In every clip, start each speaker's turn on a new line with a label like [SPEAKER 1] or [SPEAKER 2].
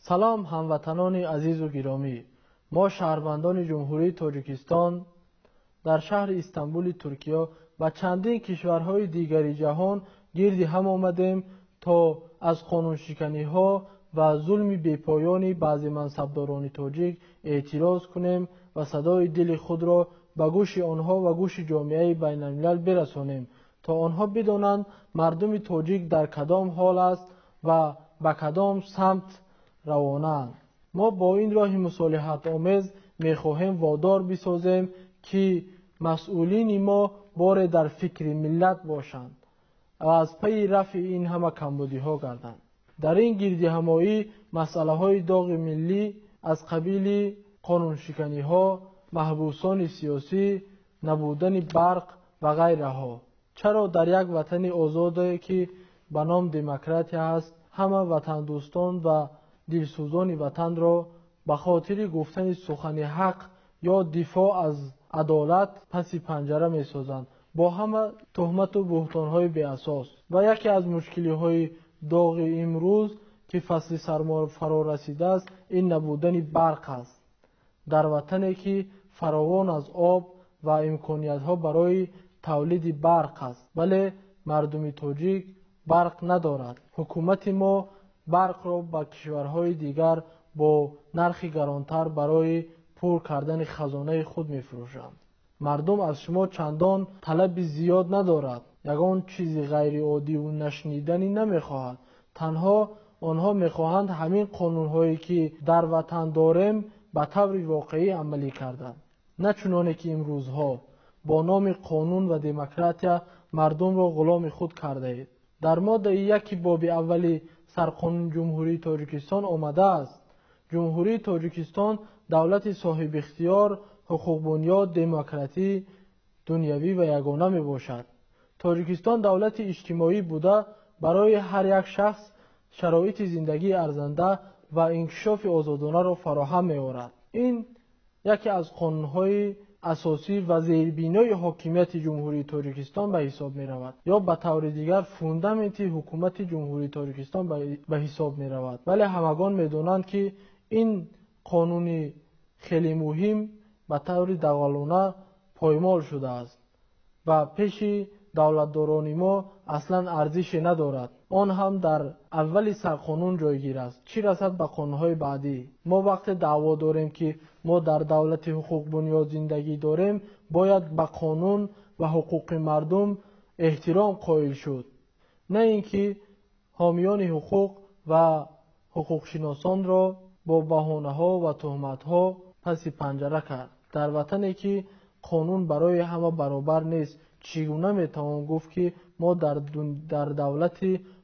[SPEAKER 1] سلام هموطنان عزیز و گرامی. ما شهروندان جمهوری تاجیکستان در شهر استانبول ترکیه و چندین کشورهای دیگری جهان گردی هم آمدیم تا از قانون شکنی ها و ظلم بیپایانی بعضی منصبداران تاجیک اعتراض کنیم و صدای دل خود را به گوش آنها و گوش جامعه بین الملل برسانیم تا آنها بدانند مردم تاجیک در کدام حال است و به کدام سمت روانند. ما با این راه مصالحت آمیز میخواهیم وادار بسازیم که مسئولین ما بار در فکر ملت باشند و از پی رفع این همه کمبودی ها گردند. در این گردی همایی مسئله های داغ ملی از قبیل قانون شکنی ها، محبوسان سیاسی، نبودن برق و غیره ها. چرا در یک وطن آزاد که به نام دموکراسی است همه وطن دوستان و دلسوزان وطن را به خاطر گفتن سخن حق یا دفاع از عدالت پس پنجره می سازند با همه تهمت و بهتان های بی اساس. و یکی از مشکلی های داغ امروز که فصل سرما فرا رسیده است این نبودن برق است. در وطنی که فراوان از آب و امکانیت ها برای تولید برق است ولی مردم تاجیک برق ندارد. حکومت ما برق را به کشورهای دیگر با نرخ گرانتر برای پر کردن خزانه خود می‌فروشند. مردم از شما چندان طلب زیاد ندارد. یگان چیزی غیر عادی و نشنیدنی نمی‌خواهد. تنها آنها می‌خواهند همین قانون‌هایی که در وطن داریم به طور واقعی عملی کردند. نه چنانه که امروزها با نام قانون و دموکراسی مردم را غلام خود کرده اید. در ماده یکی باب اولی سرقانون جمهوری تاجیکستان آمده است. جمهوری تاجیکستان دولت صاحب اختیار، حقوق بنیاد، دموکراسی، دنیوی و یگانه می باشد. تاجیکستان دولت اجتماعی بوده برای هر یک شخص شرایط زندگی ارزنده و انکشاف آزادانه را فراهم می آورد. این یکی از قانون‌های اساسی و زیربنای حاکمیت جمهوری تاجیکستان به حساب می رود یا به طور دیگر فوندامنت حکومت جمهوری تاجیکستان به حساب می رود. ولی همگان می دانند که این قانونی خیلی مهم به طور دغلانه پایمال شده است و پیش دولتداران ما اصلا ارزش ندارد. آن هم در اول سرقانون جایگیر است. چی رسد به قانونهای بعدی؟ ما وقت دعوا داریم که ما در دولت حقوق بنیاد زندگی داریم باید به قانون و حقوق مردم احترام قائل شد، نه اینکه حامیان حقوق و حقوق شناسان را با بهانه ها و تهمت ها پس پنجره کرد. در وطنی که قانون برای همه برابر نیست چگونه میتوان گفت که ما در دولت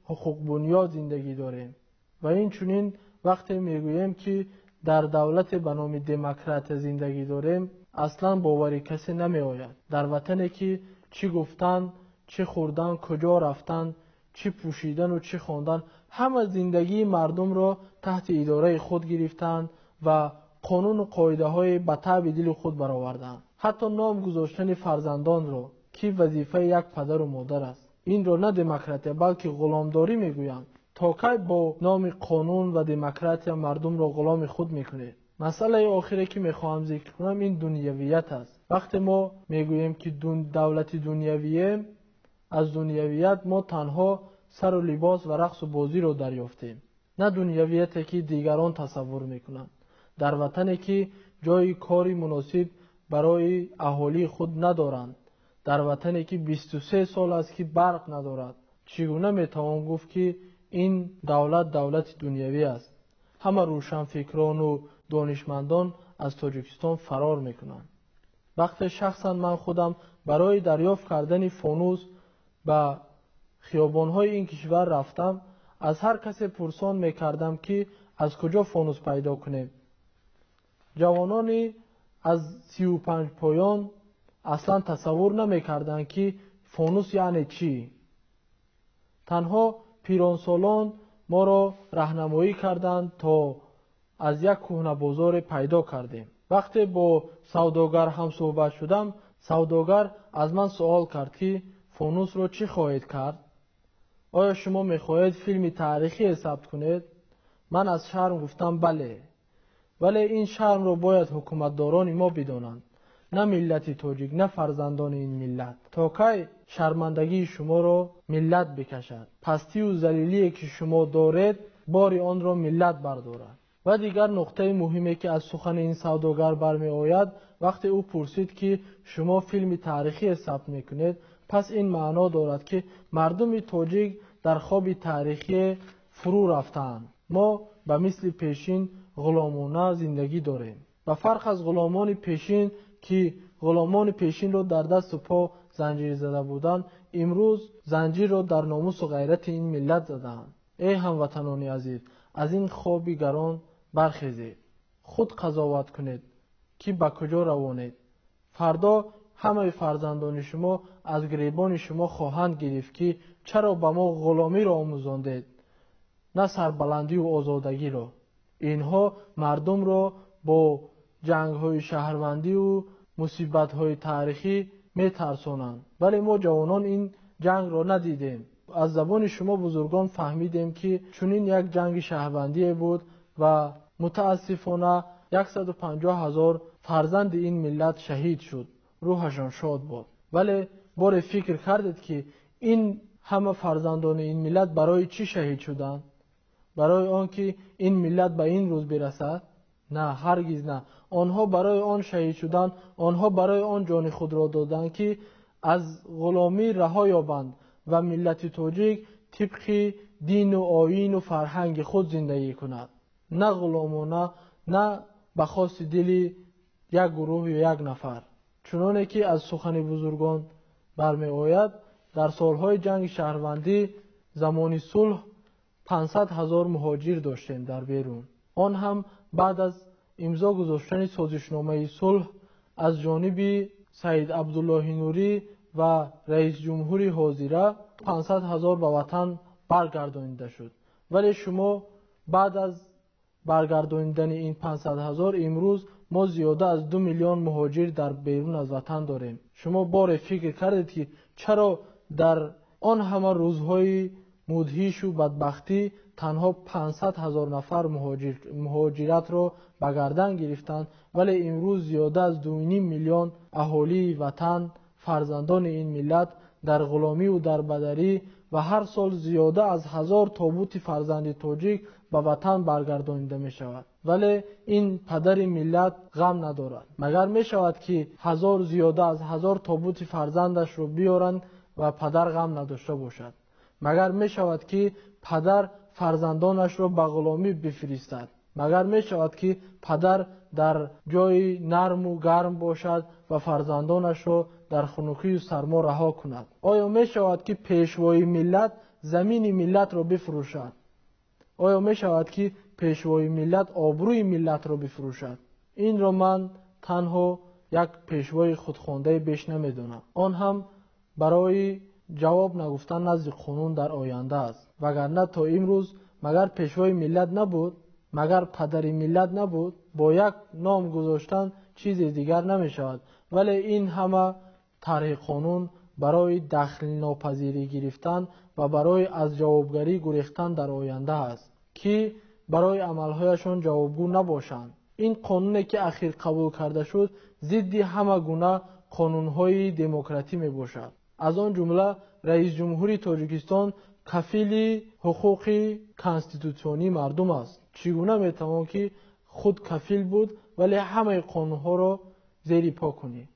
[SPEAKER 1] حقوق بنیاد زندگی داریم؟ و این چنین وقتی میگوییم که در دولت به نام دموکرات زندگی داریم اصلا باوری کسی نمی آید. در وطنی که چی گفتن، چی خوردن، کجا رفتن، چی پوشیدن و چی خواندن همه زندگی مردم را تحت اداره خود گرفتند و قانون و قاعده های به تبع دل خود برآوردند. حتی نام گذاشتن فرزندان را که وظیفه یک پدر و مادر است این را نه دموکراسی بلکه غلامداری میگویند. تا کی با نام قانون و دموکراسی مردم را غلام خود میکنید؟ مسئله آخری که میخواهم ذکر کنم این دنیویت است. وقتی ما میگوییم که دولت دنیویه، از دنیویت ما تنها سر و لباس و رقص و بازی را دریافتیم، نه دنیویتی که دیگران تصور میکنند. در وطنی که جای کاری مناسب برای اهالی خود ندارند، در وطنی که 23 سال است که برق ندارد، چگونه میتوان گفت که این دولت دنیوی است؟ همه روشنفکران و دانشمندان از تاجیکستان فرار میکنند. وقتی شخصا من خودم برای دریافت کردن فانوس به خیابانهای این کشور رفتم از هر کسی پرسان میکردم که از کجا فانوس پیدا کنیم. جوانانی از 35 پایان اصلا تصور نمیکردند که فانوس یعنی چی. تنها پیرانسالان ما را راهنمایی کردند تا از یک کهنه بازار پیدا کردیم. وقتی با سوداگر هم صحبت شدم سوداگر از من سوال کرد که فانوس را چی خواهید کرد؟ آیا شما میخواهید فیلم تاریخی ثبت کنید؟ من از شرم گفتم بله، ولی این شرم رو باید حکومتداران ما بدانند، نه ملت تاجیک، نه فرزندان این ملت. تا کی شرمندگی شما رو ملت بکشد؟ پستی و ذلیلی که شما دارید بار آن را ملت بردارد. و دیگر نقطه مهمی که از سخن این سوداگر برمی آید، وقتی او پرسید که شما فیلم تاریخی ثبت میکنید، پس این معنا دارد که مردم تاجیک در خواب تاریخی فرو رفتند. ما به مثل پیشین غلامانه زندگی داریم. به فرق از غلامان پیشین که غلامان پیشین رو در دست و پا زنجیر زده بودند، امروز زنجیر رو در ناموس و غیرت این ملت زدند. ای هموطنان عزیز، از این خواب گران برخیزید، خود قضاوت کنید که به کجا روانید. فردا همه فرزندان شما از گریبان شما خواهند گرفت که چرا به ما غلامی را آموزاندید، نه سربلندی و آزادگی را. اینها مردم را با جنگ های شهروندی و مصیبت های تاریخی می ترسانند، ولی ما جوانان این جنگ را ندیدیم. از زبان شما بزرگان فهمیدیم که چنین یک جنگ شهروندی بود و متاسفانه 150,000 فرزند این ملت شهید شد. روحشان شاد بود. ولی بار فکر کردید که این همه فرزندان این ملت برای چی شهید شدند؟ برای آنکه این ملت به این روز برسد؟ نه، هرگز نه. آنها برای آن شهید شدند، آنها برای آن جان خود را دادند که از غلامی رها یابند و ملت تاجیک طبق دین و آیین و فرهنگ خود زندگی کند، نه غلامانه، نه به خواست دل یک گروه یا یک نفر. چنانه که از سخن بزرگان برمی آید، در سالهای جنگ شهروندی زمان صلح 500,000 مهاجر داشتیم در بیرون. آن هم بعد از امضا گذاشتن سازشنامه صلح از جانب سید عبدالله نوری و رئیس جمهوری حاضره 500,000 به وطن برگردانیده شد. ولی شما بعد از برگردانیدن این 500,000 امروز ما زیاده از 2 میلیون مهاجر در بیرون از وطن داریم. شما بار فکر کردید که چرا در آن همه روزهای مدهش و بدبختی تنها 500,000 نفر مهاجرت را به گردن گرفتند، ولی امروز زیاده از 2.5 میلیون اهالی وطن، فرزندان این ملت، در غلامی و در بدری و هر سال زیاده از 1000 تابوت فرزند تاجیک به وطن برگردانیده می شود. ولی این پدر ملت غم ندارد. مگر می شود که زیاده از 1000 تابوت فرزندش رو بیارند و پدر غم نداشته باشد؟ مگر می شود که پدر فرزندانش را به غلامی بفرستد؟ مگر می شود که پدر در جای نرم و گرم باشد و فرزندانش را در خنکی و سرما رها کند؟ آیا می شود که پیشوای ملت زمین ملت را بفروشد؟ آیا می شود که پیشوای ملت آبروی ملت را بفروشد؟ این را من تنها یک پیشوای خودخوانده بیش نمیدونم. آن هم برای جواب نگفتن نزد قانون در آینده است. وگرنه تا امروز مگر پیشوای ملت نبود؟ مگر پدری ملت نبود؟ با یک نام گذاشتن چیز دیگر نمی شود. ولی این همه طرح قانون برای دخل ناپذیری گرفتن و برای از جوابگری گریختن در آینده است که برای عملهایشان جوابگو نباشند. این قانونی که اخیر قبول کرده شد ضد همه گونه قانونهای دموکراتی می باشد. از آن جمله رئیس جمهوری تاجیکستان کفیل حقوق کانستیتوسیونی مردم است. چگونه می توان که خود کفیل بود ولی همه قانونها را زیر پا کنی؟